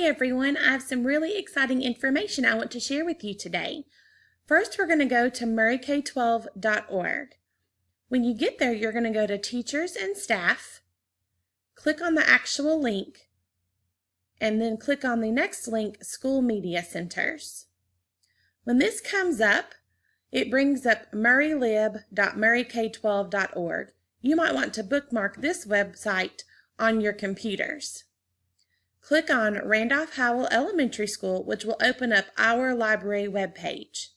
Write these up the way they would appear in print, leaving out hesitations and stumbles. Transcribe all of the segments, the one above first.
Hi everyone, I have some really exciting information I want to share with you today. First, we're going to go to murrayk12.org. When you get there, you're going to go to Teachers and Staff, click on the actual link, and then click on the next link, School Media Centers. When this comes up, it brings up murraylib.murrayk12.org. You might want to bookmark this website on your computers. Click on Randolph Howell Elementary School, which will open up our library webpage.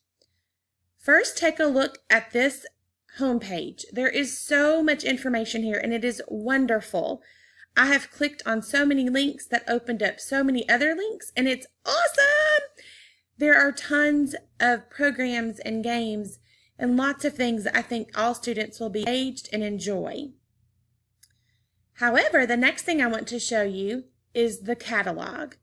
First, take a look at this homepage. There is so much information here, and it is wonderful. I have clicked on so many links that opened up so many other links, and it's awesome! There are tons of programs and games and lots of things that I think all students will be engaged and enjoy. However, the next thing I want to show you is the catalog.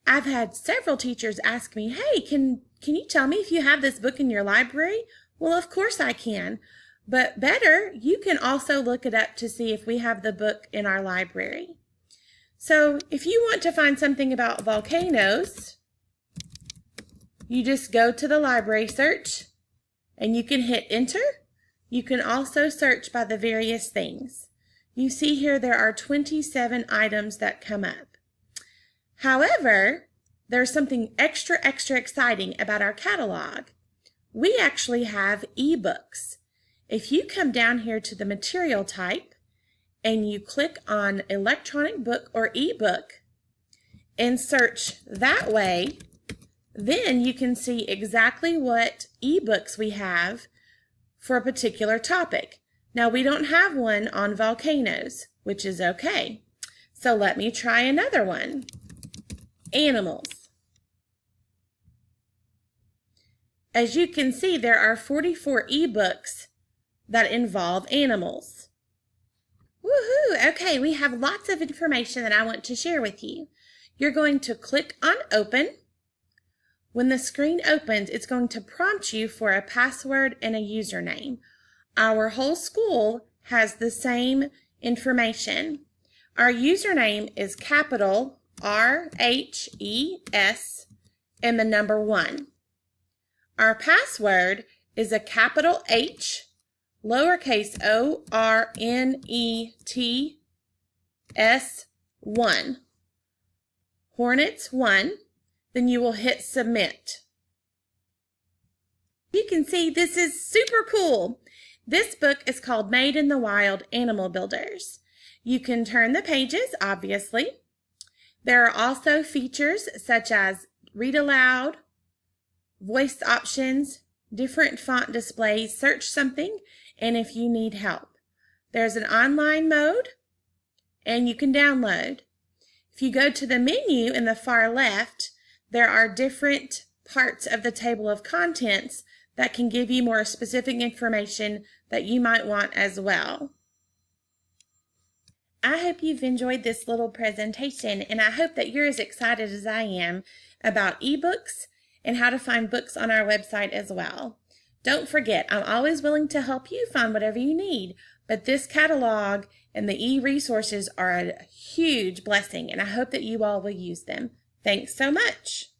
I've had several teachers ask me, hey, can you tell me if you have this book in your library? Well, of course I can. But better, you can also look it up to see if we have the book in our library. So if you want to find something about volcanoes, you just go to the library search and you can hit enter. You can also search by the various things. You see here there are 27 items that come up. However, there's something extra exciting about our catalog. We actually have eBooks. If you come down here to the material type and you click on electronic book or ebook and search that way, then you can see exactly what ebooks we have for a particular topic. Now, we don't have one on volcanoes, which is okay. So let me try another one. Animals. As you can see, there are 44 ebooks that involve animals. Woohoo! Okay, we have lots of information that I want to share with you. You're going to click on Open. When the screen opens, it's going to prompt you for a password and a username. Our whole school has the same information. Our username is capital RHES and the number 1. Our password is a capital H, lowercase ORNETS 1, Hornets 1, then you will hit submit. You can see this is super cool. This book is called Made in the Wild Animal Builders. You can turn the pages, obviously. There are also features such as read aloud, voice options, different font displays, search something, and if you need help. There's an online mode, and you can download. If you go to the menu in the far left, there are different parts of the table of contents that can give you more specific information that you might want as well. I hope you've enjoyed this little presentation, and I hope that you're as excited as I am about ebooks and how to find books on our website as well. Don't forget, I'm always willing to help you find whatever you need, but this catalog and the e-resources are a huge blessing, and I hope that you all will use them. Thanks so much.